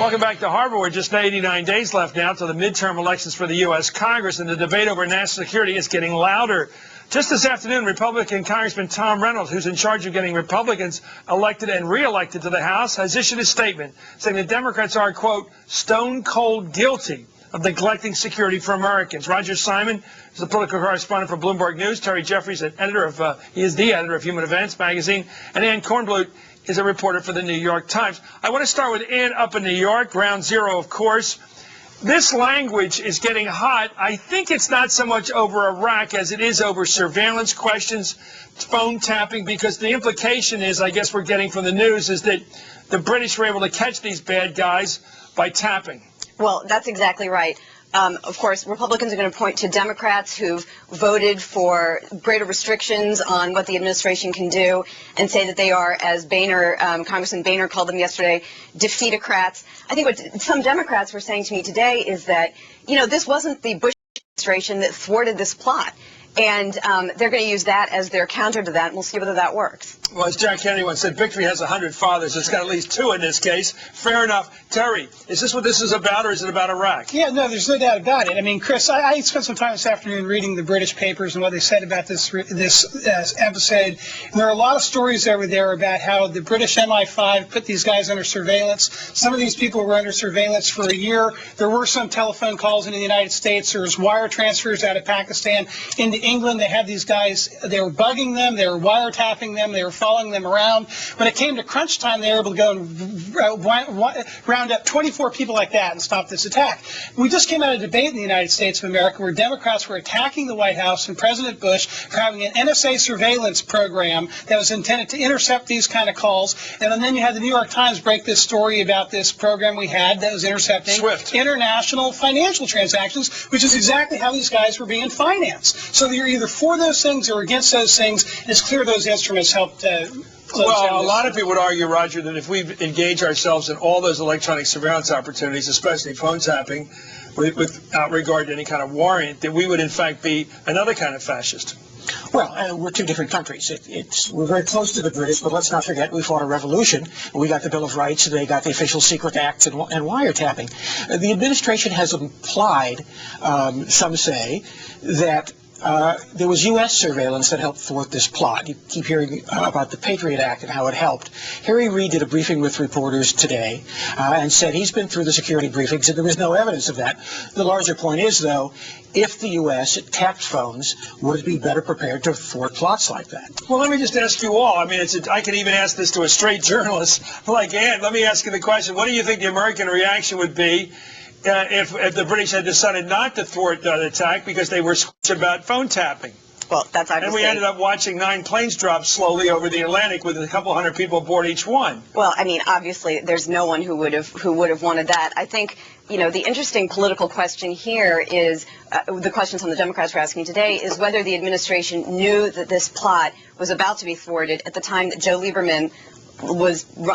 Welcome back to Hardball. We're just 89 days left now to the midterm elections for the U.S. Congress, and the debate over national security is getting louder. Just this afternoon, Republican Congressman Tom Reynolds, who's in charge of getting Republicans elected and re-elected to the House, has issued a statement saying the Democrats are, quote, stone cold guilty of neglecting security for Americans. Roger Simon is the political correspondent for Bloomberg News. Terry Jeffries, he is the editor of Human Events magazine. And Ann Kornblut is a reporter for the New York Times. I want to start with Ann up in New York, ground zero, of course. This language is getting hot. I think it's not so much over Iraq as it is over surveillance questions, phone tapping, because the implication is, I guess we're getting from the news, is that the British were able to catch these bad guys by tapping. Well, that's exactly right. Of course, Republicans are going to point to Democrats who've voted for greater restrictions on what the administration can do and say that they are, as Congressman Boehner called them yesterday, defeatocrats. I think what some Democrats were saying to me today is that, you know, this wasn't the Bush administration that thwarted this plot. And they're going to use that as their counter to that, and we'll see whether that works. Well, as Jack Kennedy once said, victory has 100 fathers. It's got at least 2 in this case. Fair enough. Terry, is this what this is about, or is it about Iraq? Yeah, no, there's no doubt about it. I mean, Chris, I spent some time this afternoon reading the British papers and what they said about this episode. And there are a lot of stories over there about how the British MI5 put these guys under surveillance. Some of these people were under surveillance for a year. There were some telephone calls into the United States. There was wire transfers out of Pakistan into England. They had these guys, they were bugging them, they were wiretapping them, they were following them around. When it came to crunch time, they were able to go and round up 24 people like that and stop this attack. We just came out of a debate in the United States of America where Democrats were attacking the White House and President Bush for having an NSA surveillance program that was intended to intercept these kind of calls. And then you had the New York Times break this story about this program we had that was intercepting SWIFT. International financial transactions, which is exactly how these guys were being financed. So you're either for those things or against those things. It's clear those instruments helped well, a lot of people would argue, Roger, that if we engage ourselves in all those electronic surveillance opportunities, especially phone tapping, without regard to any kind of warrant, that we would in fact be another kind of fascist. Well, we're 2 different countries. We're very close to the British, but let's not forget we fought a revolution. We got the Bill of Rights, they got the official secret acts and wiretapping. The administration has implied, some say, that there was U.S. surveillance that helped thwart this plot. You keep hearing about the Patriot Act and how it helped. Harry Reid did a briefing with reporters today and said he's been through the security briefings and there was no evidence of that. The larger point is, though, if the U.S. tapped phones, would it be better prepared to thwart plots like that? Well, let me just ask you all. I mean, I can even ask this to a straight journalist like Ann. Let me ask you the question. What do you think the American reaction would be if the British had decided not to thwart the attack because they were squished about phone tapping? Well, that's obviously. And we ended up watching 9 planes drop slowly over the Atlantic with a couple hundred people aboard each one. Well, I mean, obviously, there's no one who would have wanted that. I think, you know, the interesting political question here is the questions on the Democrats were asking today is whether the administration knew that this plot was about to be thwarted at the time that Joe Lieberman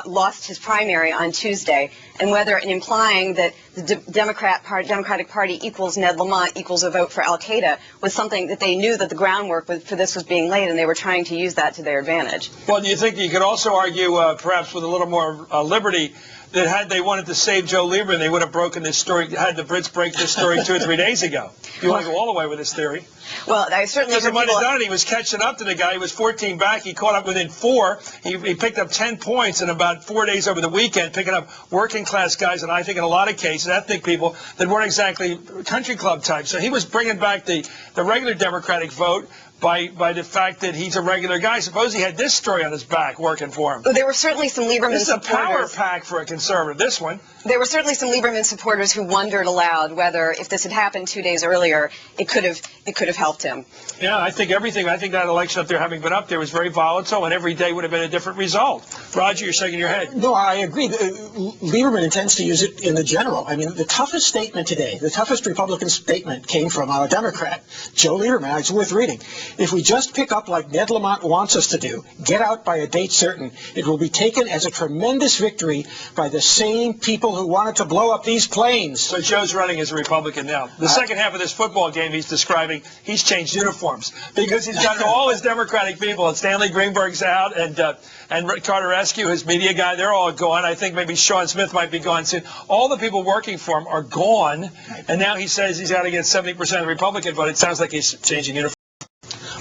lost his primary on Tuesday, and whether implying that the Democratic Party equals Ned Lamont equals a vote for Al-Qaeda was something that they knew that the groundwork for this was being laid, and they were trying to use that to their advantage. Well, do you think you could also argue, perhaps with a little more liberty, that had they wanted to save Joe Lieberman, they would have broken this story, had the Brits break this story 2 or 3 days ago? You want to go all the way with this theory? Well, I certainly... Because it might have done it. He was catching up to the guy. He was 14 back. He caught up within 4. He picked up 10 points in about 4 days over the weekend, picking up working-class guys, and I think in a lot of cases, ethnic people that weren't exactly country club types. So he was bringing back the regular Democratic vote by the fact that he's a regular guy. Suppose he had this story on his back working for him. Well, there were certainly some Lieberman supporters. This is a power pack for a conservative, this one. There were certainly some Lieberman supporters who wondered aloud whether, if this had happened 2 days earlier, it could have helped him. Yeah, I think that election up there, having been up there, was very volatile, and every day would have been a different result. Roger, you're shaking your head. No, I agree. Lieberman intends to use it in the general. I mean, the toughest statement today, the toughest Republican statement came from a Democrat, Joe Lieberman. It's worth reading. If we just pick up like Ned Lamont wants us to do, get out by a date certain, it will be taken as a tremendous victory by the same people who wanted to blow up these planes. So Joe's running as a Republican now. The second half of this football game he's describing, he's changed uniforms because he's got all his Democratic people. And Stanley Greenberg's out, and Carter Eskew, his media guy, they're all gone. I think maybe Sean Smith might be gone soon. All the people working for him are gone, and now he says he's got to get 70% of the Republican vote. It sounds like he's changing uniforms.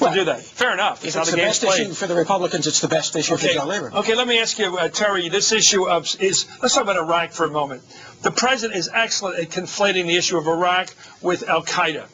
We'll do that. Fair enough. If it's the best issue for the Republicans, it's the best issue for Joe Lieberman. Okay, let me ask you, Terry, this issue let's talk about Iraq for a moment. The president is excellent at conflating the issue of Iraq with al-Qaeda,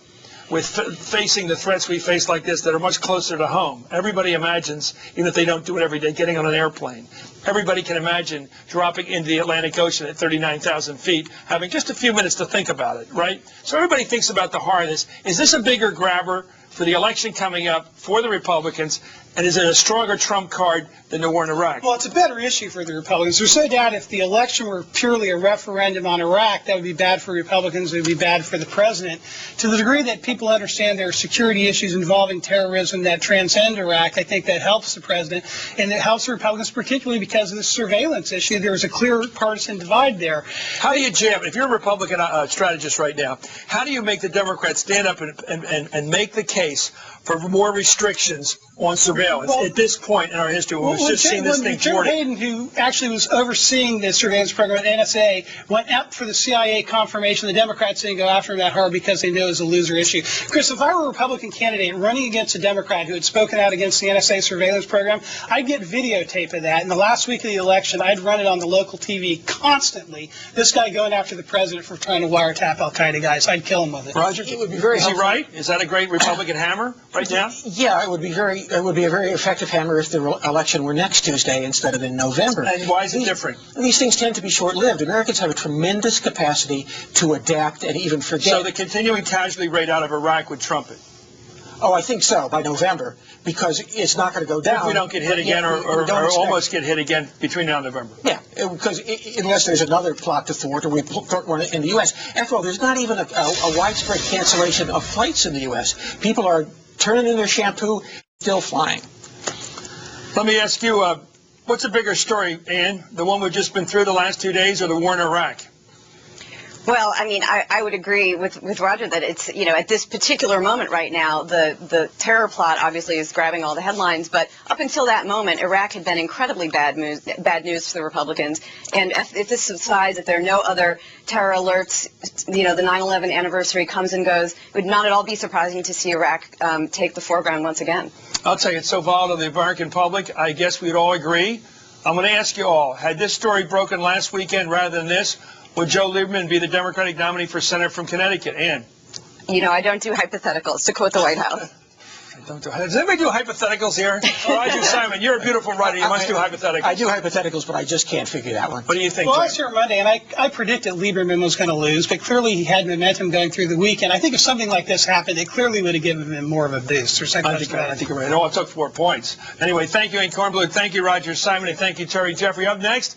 with facing the threats we face like this that are much closer to home. Everybody imagines, even if they don't do it every day, getting on an airplane. Everybody can imagine dropping into the Atlantic Ocean at 39,000 feet, having just a few minutes to think about it, right? So everybody thinks about the horror of this. Is this a bigger grabber for the election coming up for the Republicans, and is it a stronger trump card than the war in Iraq? Well, it's a better issue for the Republicans. There's no doubt if the election were purely a referendum on Iraq, that would be bad for Republicans, it would be bad for the president. To the degree that people understand there are security issues involving terrorism that transcend Iraq, I think that helps the president, and it helps the Republicans particularly because of the surveillance issue. There's a clear partisan divide there. How do you jam? If you're a Republican strategist right now, how do you make the Democrats stand up and make the case for more restrictions on surveillance at this point in our history when we've just seen this thing Joe Hayden, who actually was overseeing the surveillance program at NSA, went up for the CIA confirmation. The Democrats didn't go after him that hard because they knew it was a loser issue. Chris, if I were a Republican candidate running against a Democrat who had spoken out against the NSA surveillance program, I'd get videotape of that. In the last week of the election, I'd run it on the local TV constantly. This guy going after the president for trying to wiretap al-Qaeda guys. I'd kill him with it. Roger, it would be very is he right? Is that a great Republican hammer right now? Yeah, it would be a very effective hammer if the election were next Tuesday instead of in November. And why is it different? These things tend to be short-lived. Americans have a tremendous capacity to adapt and even forget. So the continuing casualty rate out of Iraq would trump it? Oh, I think so, by November, because it's not going to go down. If we don't get hit again or almost get hit again between now and November. Yeah, because unless there's another plot to thwart or we thwart one in the U.S. After all, there's not even a widespread cancellation of flights in the U.S. People are turning in their shampoo, still flying. Let me ask you, what's a bigger story, Ann? The one we've just been through the last 2 days or the war in Iraq? Well, I mean, I would agree with Roger that it's, at this particular moment right now, the terror plot obviously is grabbing all the headlines, but up until that moment, Iraq had been incredibly bad news for the Republicans. And if this subsides, if there are no other terror alerts, the 9/11 anniversary comes and goes, it would not at all be surprising to see Iraq take the foreground once again. I'll tell you, it's so volatile to the American public, I guess we'd all agree. I'm going to ask you all, had this story broken last weekend rather than this, would Joe Lieberman be the Democratic nominee for Senator from Connecticut? Ann? I don't do hypotheticals, to quote the White House. Does anybody do hypotheticals here? Roger Simon, you're a beautiful writer. You must do hypotheticals. I do hypotheticals, but I just can't figure that one. What do you think? Well, I was here Monday, and I predicted Lieberman was going to lose, but clearly he had momentum going through the week. And I think if something like this happened, it clearly would have given him more of a boost. I think you're right. No, it took 4 points. Anyway, thank you, Ann Kornbluth. Thank you, Roger Simon, and thank you, Terry Jeffrey. Up next.